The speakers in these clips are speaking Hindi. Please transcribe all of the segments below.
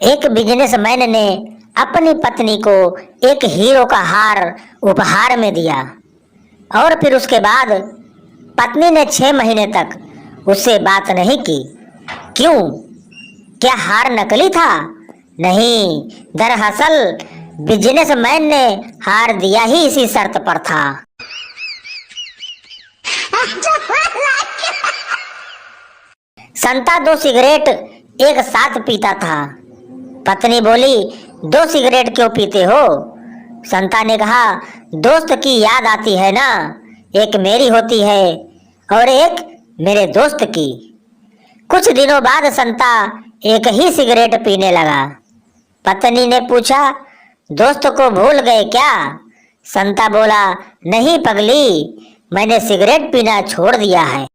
एक बिजनेसमैन ने अपनी पत्नी को एक हीरो का हार उपहार में दिया और फिर उसके बाद पत्नी ने 6 महीने तक उससे बात नहीं की। क्यों? क्या हार नकली था? नहीं, दरअसल बिजनेसमैन ने हार दिया ही इसी शर्त पर था। संता 2 सिगरेट एक साथ पीता था। पत्नी बोली, 2 सिगरेट क्यों पीते हो? संता ने कहा, दोस्त की याद आती है ना, एक मेरी होती है और एक मेरे दोस्त की। कुछ दिनों बाद संता एक ही सिगरेट पीने लगा। पत्नी ने पूछा, दोस्त को भूल गए क्या? संता बोला, नहीं पगली, मैंने सिगरेट पीना छोड़ दिया है।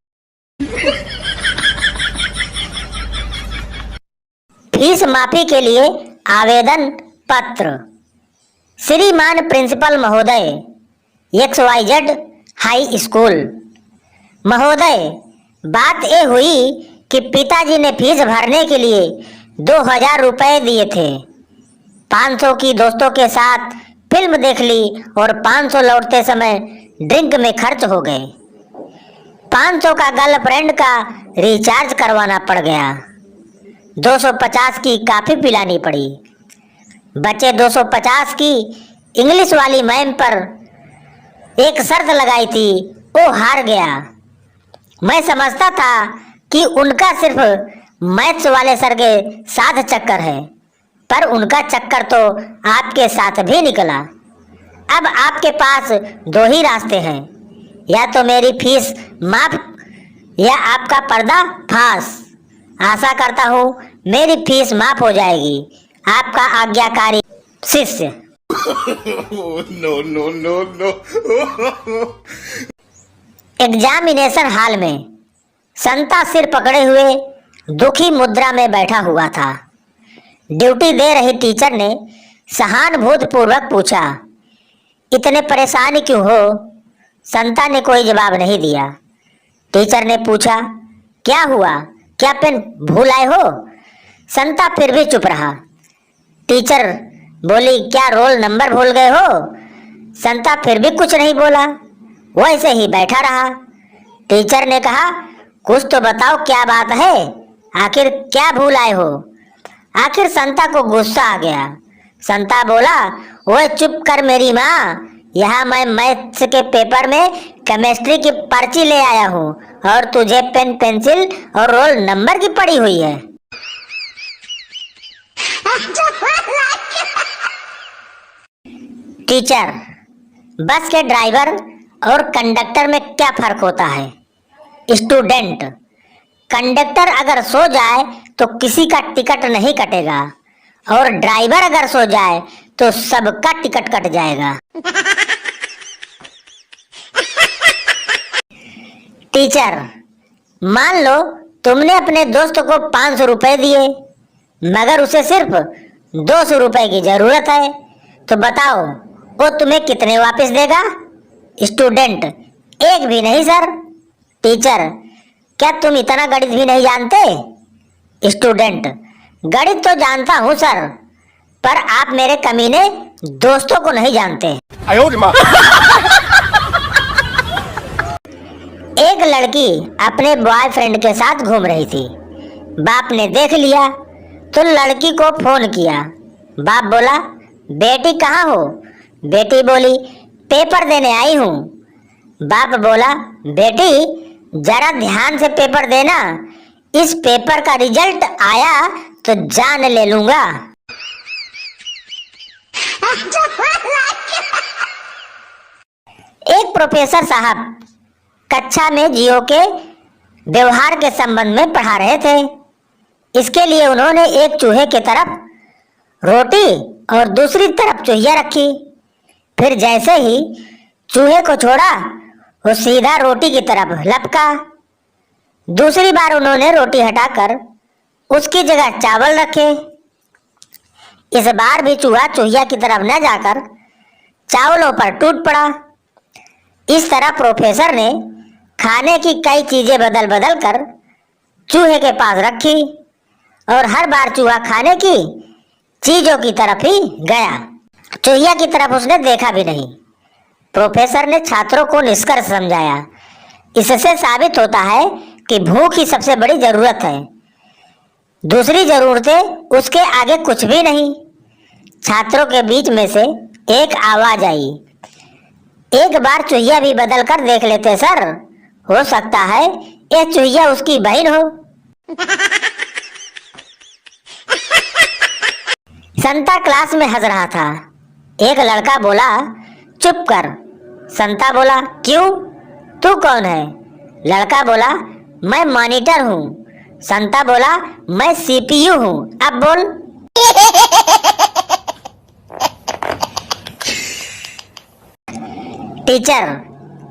फीस माफी के लिए आवेदन पत्र। श्रीमान प्रिंसिपल महोदय, XYZ हाई स्कूल। महोदय, बात ये हुई कि पिताजी ने फीस भरने के लिए 2000 रुपए दिए थे। 500 की दोस्तों के साथ फिल्म देख ली और 500 लौटते समय ड्रिंक में खर्च हो गए। 500 का गर्लफ्रेंड का रिचार्ज करवाना पड़ गया। 250 की काफी पिलानी पड़ी। बचे 250 की इंग्लिश वाली मैम पर एक शर्त लगाई थी, वो हार गया। मैं समझता था कि उनका सिर्फ मैथ्स वाले सर के साथ चक्कर है, पर उनका चक्कर तो आपके साथ भी निकला। अब आपके पास 2 ही रास्ते हैं, या तो मेरी फीस माफ या आपका पर्दा फांस। आशा करता हूँ मेरी फीस माफ हो जाएगी। आपका आज्ञाकारी शिष्य। no, no, no, no. Examination hall में संता सिर पकड़े हुए दुखी मुद्रा में बैठा हुआ था। ड्यूटी दे रही टीचर ने सहानुभूतिपूर्वक पूछा, इतने परेशान क्यों हो? संता ने कोई जवाब नहीं दिया। टीचर ने पूछा, क्या हुआ? क्या पेन भूल आए हो? संता फिर भी चुप रहा। टीचर बोली, क्या रोल नंबर भूल गए हो? संता फिर भी कुछ नहीं बोला, वैसे ही बैठा रहा। टीचर ने कहा, कुछ तो बताओ, क्या बात है? आखिर क्या भूल आए हो? आखिर संता को गुस्सा आ गया। संता बोला, ओए चुप कर मेरी माँ, यहाँ मैं मैथ्स के पेपर में केमिस्ट्री की पर्ची ले आया हूँ और तुझे पेन पेंसिल और रोल नंबर की पड़ी हुई है। टीचर, बस के ड्राइवर और कंडक्टर में क्या फर्क होता है? स्टूडेंट, कंडक्टर अगर सो जाए तो किसी का टिकट नहीं कटेगा और ड्राइवर अगर सो जाए तो सबका टिकट कट जाएगा। टीचर, मान लो तुमने अपने दोस्त को 500 रुपए दिए, मगर उसे सिर्फ 200 रुपए की जरूरत है, तो बताओ वो तुम्हें कितने वापस देगा? स्टूडेंट, एक भी नहीं सर। टीचर, क्या तुम इतना गणित भी नहीं जानते? स्टूडेंट, गणित तो जानता हूँ सर, पर आप मेरे कमीने दोस्तों को नहीं जानते। एक लड़की अपने बॉयफ्रेंड के साथ घूम रही थी। बाप ने देख लिया तो लड़की को फोन किया। बाप बोला, बेटी कहाँ हो? बेटी बोली, पेपर देने आई हूँ। बाप बोला, बेटी जरा ध्यान से पेपर देना, इस पेपर का रिजल्ट आया तो जान ले लूंगा। एक प्रोफेसर साहब कक्षा में जीवों के व्यवहार के संबंध में पढ़ा रहे थे। इसके लिए उन्होंने एक चूहे की तरफ रोटी और दूसरी तरफ चूहिया रखी। फिर जैसे ही चूहे को छोड़ा, वो सीधा रोटी की तरफ लपका। दूसरी बार उन्होंने रोटी हटाकर उसकी जगह चावल रखे। इस बार भी चूहा चूहिया की तरफ न जाकर चावलों पर टूट पड़ा। इस तरह प्रोफेसर ने खाने की कई चीजें बदल बदल कर चूहे के पास रखी और हर बार चूहा खाने की चीजों की तरफ ही गया। चूहिया की तरफ उसने देखा भी नहीं। प्रोफेसर ने छात्रों को निष्कर्ष समझाया, इससे साबित होता है कि भूख ही सबसे बड़ी जरूरत है, दूसरी जरूरतें उसके आगे कुछ भी नहीं। छात्रों के बीच में से एक आवाज आई, एक बार चूहिया भी बदल कर देख लेते सर, हो सकता है यह चूहिया उसकी बहन हो। संता क्लास में हंस रहा था। एक लड़का बोला, चुप कर। संता बोला, क्यों, तू कौन है? लड़का बोला, मैं मॉनिटर हूँ। संता बोला, मैं सीपीयू हूँ, अब बोल। टीचर,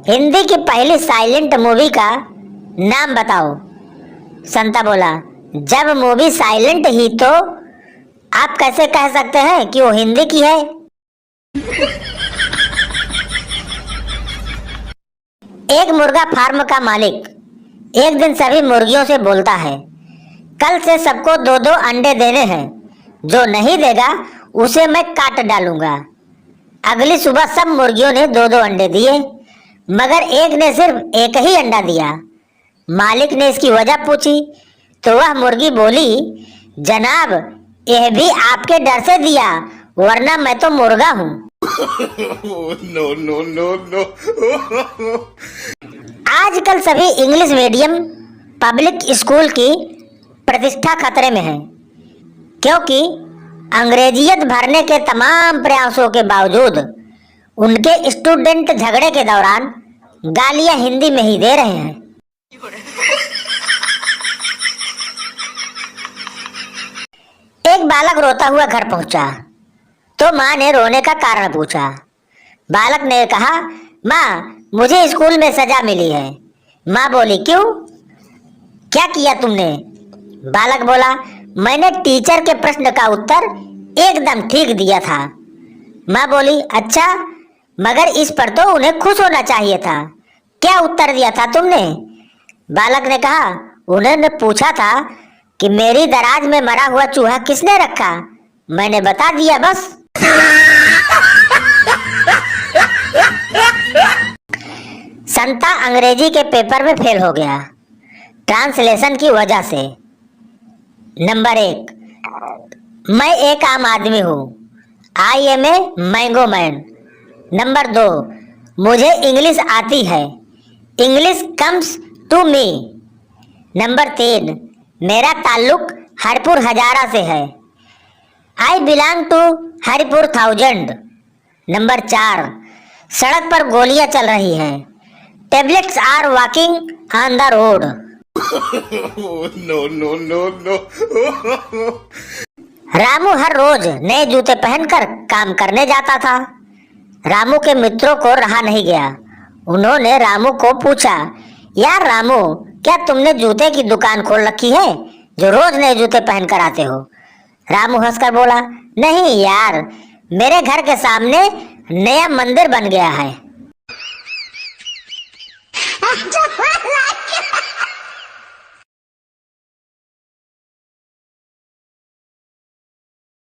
हिंदी की पहली साइलेंट मूवी का नाम बताओ। संता बोला, जब मूवी साइलेंट ही तो आप कैसे कह सकते हैं कि वो हिंदी की है? एक मुर्गा फार्म का मालिक एक दिन सभी मुर्गियों से बोलता है, कल से सबको 2-2 अंडे देने हैं, जो नहीं देगा उसे मैं काट डालूंगा। अगली सुबह सब मुर्गियों ने 2-2 अंडे दिए, मगर एक ने सिर्फ एक ही अंडा दिया। मालिक ने इसकी वजह पूछी तो वह मुर्गी बोली, जनाब, यह भी आपके डर से दिया, वरना मैं तो मुर्गा हूँ। No, no, no, no. आजकल सभी इंग्लिश मीडियम पब्लिक स्कूल की प्रतिष्ठा खतरे में है, क्योंकि अंग्रेजियत भरने के तमाम प्रयासों के बावजूद उनके स्टूडेंट झगड़े के दौरान गालियां हिंदी में ही दे रहे हैं। एक बालक रोता हुआ घर पहुंचा तो माँ ने रोने का कारण पूछा। बालक ने कहा, माँ, मुझे स्कूल में सजा मिली है। माँ बोली, क्यों, क्या किया तुमने? बालक बोला, मैंने टीचर के प्रश्न का उत्तर एकदम ठीक दिया था। माँ बोली, अच्छा, मगर इस पर तो उन्हें खुश होना चाहिए था। क्या उत्तर दिया था तुमने? बालक ने कहा, उन्होंने पूछा था कि मेरी दराज में मरा हुआ चूहा किसने रखा, मैंने बता दिया बस। संता अंग्रेजी के पेपर में फेल हो गया, ट्रांसलेशन की वजह से। नंबर 1, मैं एक आम आदमी हूँ, I am a mango man. Number 2, मुझे इंग्लिश आती है, English comes to me. Number 3, मेरा ताल्लुक हरिपुर हजारा से है, I belong to Haripur 1000। Number 4, सड़क पर गोलियां चल रही हैं, tablets are walking on the road. No, no, no, no. Ramu हर रोज नए जूते पहनकर काम करने जाता था। रामू के मित्रों को रहा नहीं गया। उन्होंने रामू को पूछा, यार रामू, क्या तुमने जूते की दुकान खोल रखी है जो रोज नए जूते पहनकर आते हो? रामू हंसकर बोला, नहीं यार, मेरे घर के सामने नया मंदिर बन गया है।